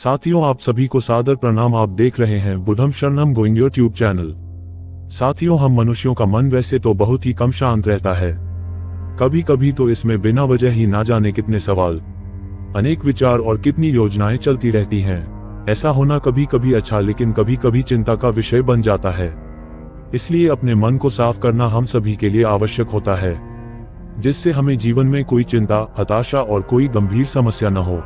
साथियों, आप सभी को सादर प्रणाम। आप देख रहे हैं बुद्धम शरणम गोइंग यूट्यूब चैनल। साथियों, हम मनुष्यों का मन वैसे तो बहुत ही कम शांत रहता है। कभी कभी तो इसमें बिना वजह ही ना जाने कितने सवाल, अनेक विचार और कितनी योजनाएं चलती रहती हैं। ऐसा होना कभी कभी अच्छा, लेकिन कभी कभी चिंता का विषय बन जाता है। इसलिए अपने मन को साफ करना हम सभी के लिए आवश्यक होता है, जिससे हमें जीवन में कोई चिंता, हताशा और कोई गंभीर समस्या न हो।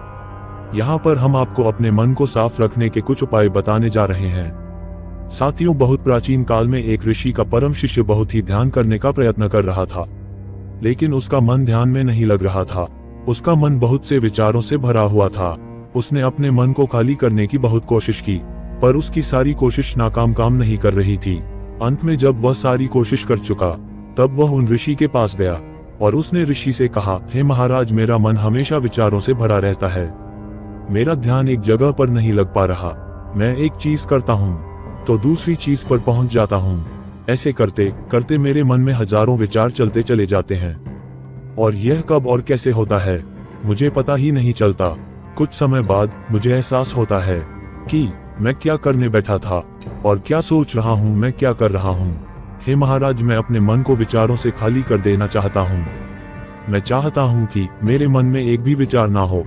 यहाँ पर हम आपको अपने मन को साफ रखने के कुछ उपाय बताने जा रहे हैं। साथियों, बहुत प्राचीन काल में एक ऋषि का परम शिष्य बहुत ही ध्यान करने का प्रयत्न कर रहा था, लेकिन उसका मन ध्यान में नहीं लग रहा था। उसका मन बहुत से विचारों से भरा हुआ था। उसने अपने मन को खाली करने की बहुत कोशिश की, पर उसकी सारी कोशिश नाकाम काम नहीं कर रही थी। अंत में जब वह सारी कोशिश कर चुका, तब वह उन ऋषि के पास गया और उसने ऋषि से कहा, हे महाराज, मेरा मन हमेशा विचारों से भरा रहता है। मेरा ध्यान एक जगह पर नहीं लग पा रहा। मैं एक चीज करता हूँ तो दूसरी चीज पर पहुंच जाता हूँ। ऐसे करते करते मेरे मन में हजारों विचार चलते चले जाते हैं, और यह कब और कैसे होता है मुझे पता ही नहीं चलता। कुछ समय बाद मुझे एहसास होता है कि मैं क्या करने बैठा था और क्या सोच रहा हूँ, मैं क्या कर रहा हूँ। हे महाराज, मैं अपने मन को विचारों से खाली कर देना चाहता हूँ। मैं चाहता हूँ कि मेरे मन में एक भी विचार ना हो।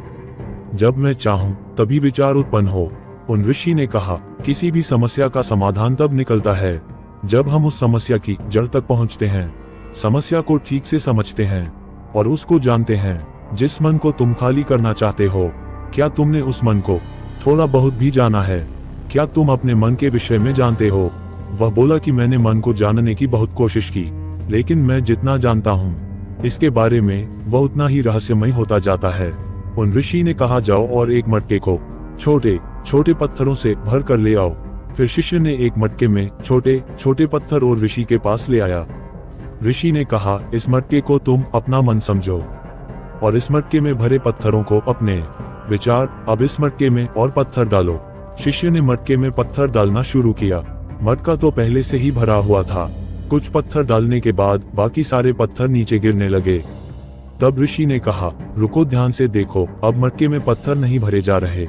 जब मैं चाहूं तभी विचार उत्पन्न हो। उन ऋषि ने कहा, किसी भी समस्या का समाधान तब निकलता है जब हम उस समस्या की जड़ तक पहुंचते हैं, समस्या को ठीक से समझते हैं और उसको जानते हैं। जिस मन को तुम खाली करना चाहते हो, क्या तुमने उस मन को थोड़ा बहुत भी जाना है? क्या तुम अपने मन के विषय में जानते हो? वह बोला कि मैंने मन को जानने की बहुत कोशिश की, लेकिन मैं जितना जानता हूँ इसके बारे में, वह उतना ही रहस्यमय होता जाता है। उन ऋषि ने कहा, जाओ और एक मटके को छोटे छोटे पत्थरों से भर कर ले आओ। फिर शिष्य ने एक मटके में छोटे छोटे पत्थर और ऋषि के पास ले आया। ऋषि ने कहा, इस मटके को तुम अपना मन समझो और इस मटके में भरे पत्थरों को अपने विचार। अब इस मटके में और पत्थर डालो। शिष्य ने मटके में पत्थर डालना शुरू किया। मटका तो पहले से ही भरा हुआ था। कुछ पत्थर डालने के बाद बाकी सारे पत्थर नीचे गिरने लगे। तब ऋषि ने कहा, रुको, ध्यान से देखो। अब मटके में पत्थर नहीं भरे जा रहे,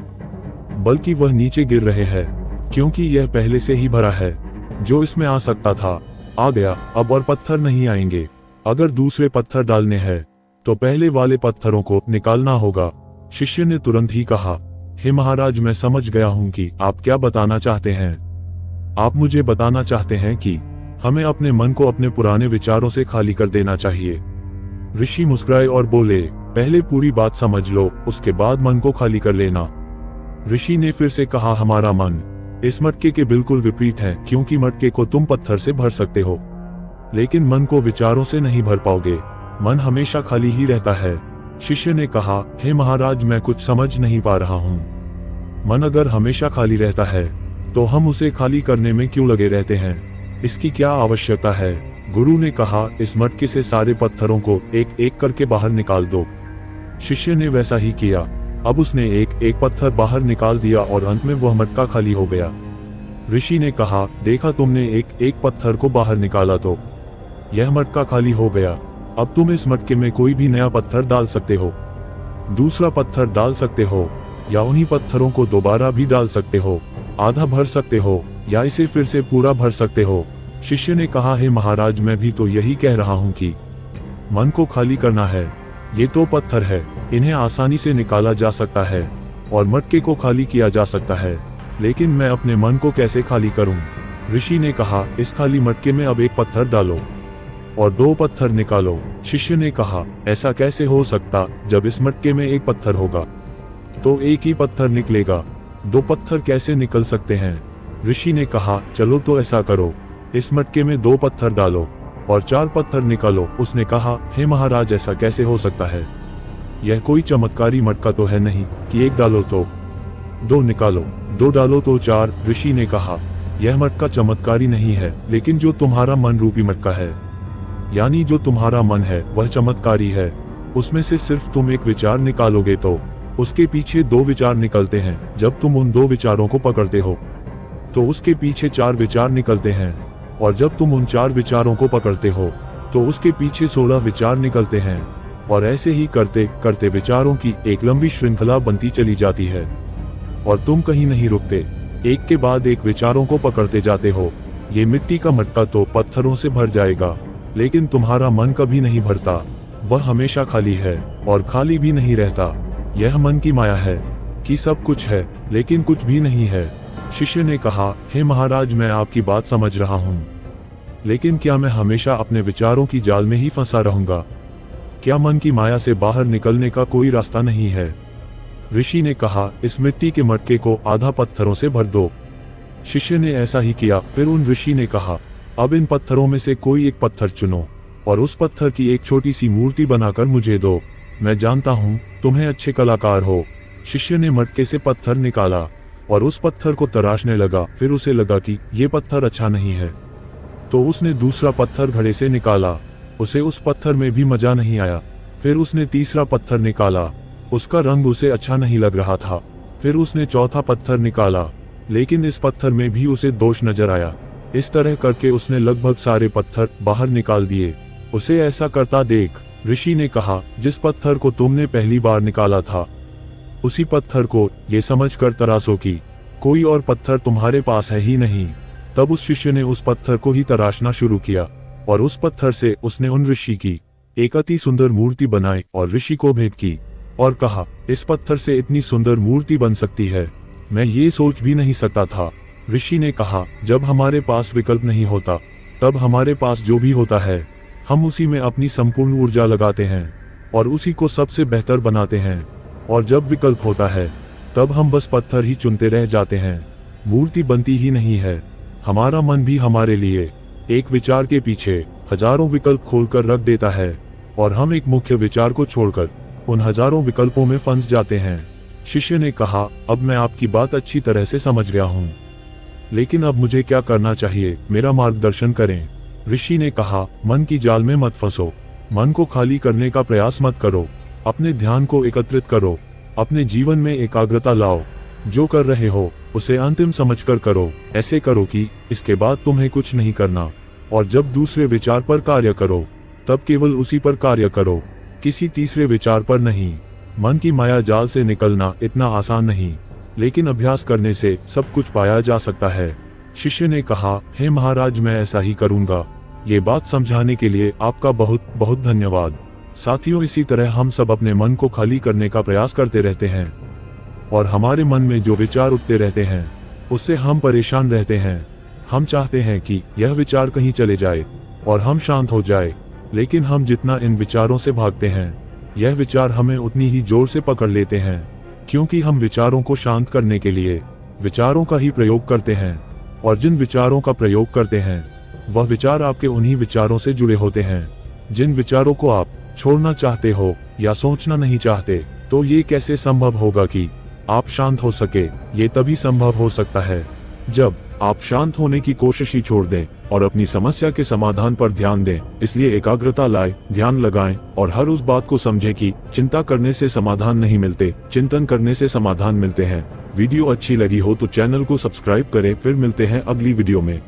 बल्कि वह नीचे गिर रहे हैं, क्योंकि यह पहले से ही भरा है। जो इसमें आ सकता था आ गया, अब और पत्थर नहीं आएंगे। अगर दूसरे पत्थर डालने हैं तो पहले वाले पत्थरों को निकालना होगा। शिष्य ने तुरंत ही कहा, हे महाराज, मैं समझ गया हूँ कि आप क्या बताना चाहते हैं। आप मुझे बताना चाहते हैं कि हमें अपने मन को अपने पुराने विचारों से खाली कर देना चाहिए। ऋषि मुस्कुराए और बोले, पहले पूरी बात समझ लो, उसके बाद मन को खाली कर लेना। ऋषि ने फिर से कहा, हमारा मन इस मटके के बिल्कुल विपरीत है, क्योंकि मटके को तुम पत्थर से भर सकते हो, लेकिन मन को विचारों से नहीं भर पाओगे। मन हमेशा खाली ही रहता है। शिष्य ने कहा, हे महाराज, मैं कुछ समझ नहीं पा रहा हूँ। मन अगर हमेशा खाली रहता है तो हम उसे खाली करने में क्यों लगे रहते हैं? इसकी क्या आवश्यकता है? गुरु ने कहा, इस मटके से सारे पत्थरों को एक एक करके बाहर निकाल दो। शिष्य ने वैसा ही किया। अब उसने एक एक पत्थर बाहर निकाल दिया और अंत में वह मटका खाली हो गया। ऋषि ने कहा, देखा तुमने, एक एक पत्थर को बाहर निकाला तो यह मटका खाली हो गया। अब तुम इस मटके में कोई भी नया पत्थर डाल सकते हो, दूसरा पत्थर डाल सकते हो, या उन्हीं पत्थरों को दोबारा भी डाल सकते हो। आधा भर सकते हो या इसे फिर से पूरा भर सकते हो। शिष्य ने कहा, हे महाराज, मैं भी तो यही कह रहा हूँ कि मन को खाली करना है। ये तो पत्थर है, इन्हें आसानी से निकाला जा सकता है और मटके को खाली किया जा सकता है, लेकिन मैं अपने मन को कैसे खाली करूँ? ऋषि ने कहा, इस खाली मटके में अब एक पत्थर डालो और दो पत्थर निकालो। शिष्य ने कहा, ऐसा कैसे हो सकता? जब इस मटके में एक पत्थर होगा तो एक ही पत्थर निकलेगा, दो पत्थर कैसे निकल सकते हैं? ऋषि ने कहा, चलो तो ऐसा करो, इस मटके में दो पत्थर डालो और चार पत्थर निकालो। उसने कहा, हे महाराज, ऐसा कैसे हो सकता है? यह कोई चमत्कारी मटका तो है नहीं कि एक डालो तो दो निकालो, दो डालो तो चार। ऋषि ने कहा, यह मटका चमत्कारी नहीं है, लेकिन जो तुम्हारा मन रूपी मटका है, यानी जो तुम्हारा मन है, वह चमत्कारी है। उसमें से सिर्फ तुम एक विचार निकालोगे तो उसके पीछे दो विचार निकलते हैं। जब तुम उन दो विचारों को पकड़ते हो तो उसके पीछे चार विचार निकलते हैं, और जब तुम उन चार विचारों को पकड़ते हो तो उसके पीछे 16 विचार निकलते हैं, और ऐसे ही करते करते विचारों की एक लंबी श्रृंखला बनती चली जाती है। और तुम कहीं नहीं रुकते, एक के बाद एक विचारों को पकड़ते जाते हो। ये मिट्टी का मटका तो पत्थरों से भर जाएगा, लेकिन तुम्हारा मन कभी नहीं भरता। वह हमेशा खाली है और खाली भी नहीं रहता। यह मन की माया है कि सब कुछ है लेकिन कुछ भी नहीं है। शिष्य ने कहा, हे महाराज, मैं आपकी बात समझ रहा हूँ, लेकिन क्या मैं हमेशा अपने विचारों की जाल में ही फंसा रहूंगा? क्या मन की माया से बाहर निकलने का कोई रास्ता नहीं है? ऋषि ने कहा, इस मिट्टी के मटके को आधा पत्थरों से भर दो। शिष्य ने ऐसा ही किया। फिर उन ऋषि ने कहा, अब इन पत्थरों में से कोई एक पत्थर चुनो और उस पत्थर की एक छोटी सी मूर्ति बनाकर मुझे दो। मैं जानता हूँ तुम्हें अच्छे कलाकार हो। शिष्य ने मटके से पत्थर निकाला और उस पत्थर को तराशने लगा। फिर उसे लगा कि ये पत्थर अच्छा नहीं है, तो उसने दूसरा पत्थर घड़े से निकाला। उसे उस पत्थर में भी मजा नहीं आया। फिर उसने तीसरा पत्थर निकाला, उसका रंग उसे अच्छा नहीं लग रहा था। फिर उसने चौथा पत्थर निकाला, लेकिन इस पत्थर में भी उसे दोष नजर आया। इस तरह करके उसने लगभग सारे पत्थर बाहर निकाल दिए। उसे ऐसा करता देख ऋषि ने कहा, जिस पत्थर को तुमने पहली बार निकाला था, उसी पत्थर को ये समझकर तराशो कि कोई और पत्थर तुम्हारे पास है ही नहीं। तब उस शिष्य ने उस पत्थर को ही तराशना शुरू किया और उस पत्थर से उसने उन ऋषि की एक अति सुंदर मूर्ति बनाई और ऋषि को भेंट की और कहा, इस पत्थर से इतनी सुंदर मूर्ति बन सकती है, मैं ये सोच भी नहीं सकता था। ऋषि ने कहा, जब हमारे पास विकल्प नहीं होता, तब हमारे पास जो भी होता है हम उसी में अपनी संपूर्ण ऊर्जा लगाते हैं और उसी को सबसे बेहतर बनाते हैं। और जब विकल्प होता है, तब हम बस पत्थर ही चुनते रह जाते हैं, मूर्ति बनती ही नहीं है। हमारा मन भी हमारे लिए एक विचार के पीछे हजारों विकल्प खोलकर रख देता है और हम एक मुख्य विचार को छोड़कर उन हजारों विकल्पों में फंस जाते हैं। शिष्य ने कहा, अब मैं आपकी बात अच्छी तरह से समझ गया हूँ, लेकिन अब मुझे क्या करना चाहिए, मेरा मार्गदर्शन करें। ऋषि ने कहा, मन की जाल में मत फंसो, मन को खाली करने का प्रयास मत करो, अपने ध्यान को एकत्रित करो, अपने जीवन में एकाग्रता लाओ। जो कर रहे हो उसे अंतिम समझकर करो। ऐसे करो कि इसके बाद तुम्हें कुछ नहीं करना, और जब दूसरे विचार पर कार्य करो, तब केवल उसी पर कार्य करो, किसी तीसरे विचार पर नहीं। मन की माया जाल से निकलना इतना आसान नहीं, लेकिन अभ्यास करने से सब कुछ पाया जा सकता है। शिष्य ने कहा, हे महाराज, मैं ऐसा ही करूंगा। ये बात समझाने के लिए आपका बहुत बहुत धन्यवाद। साथियों, इसी तरह हम सब अपने मन को खाली करने का प्रयास करते रहते हैं और हमारे मन में जो विचार उठते रहते हैं उससे हम परेशान रहते हैं। हम चाहते हैं कि यह विचार कहीं चले जाए और हम शांत हो जाए, लेकिन हम जितना इन विचारों से भागते हैं, यह विचार हमें उतनी ही जोर से पकड़ लेते हैं, क्योंकि हम विचारों को शांत करने के लिए विचारों का ही प्रयोग करते हैं। और जिन विचारों का प्रयोग करते हैं, वह विचार आपके उन्हीं विचारों से जुड़े होते हैं जिन विचारों को आप छोड़ना चाहते हो या सोचना नहीं चाहते। तो ये कैसे संभव होगा कि आप शांत हो सके? ये तभी संभव हो सकता है जब आप शांत होने की कोशिश ही छोड़ दें और अपनी समस्या के समाधान पर ध्यान दें। इसलिए एकाग्रता लाएं, ध्यान लगाएं और हर उस बात को समझें कि चिंता करने से समाधान नहीं मिलते, चिंतन करने से समाधान मिलते हैं। वीडियो अच्छी लगी हो तो चैनल को सब्सक्राइब करें। फिर मिलते हैं अगली वीडियो में।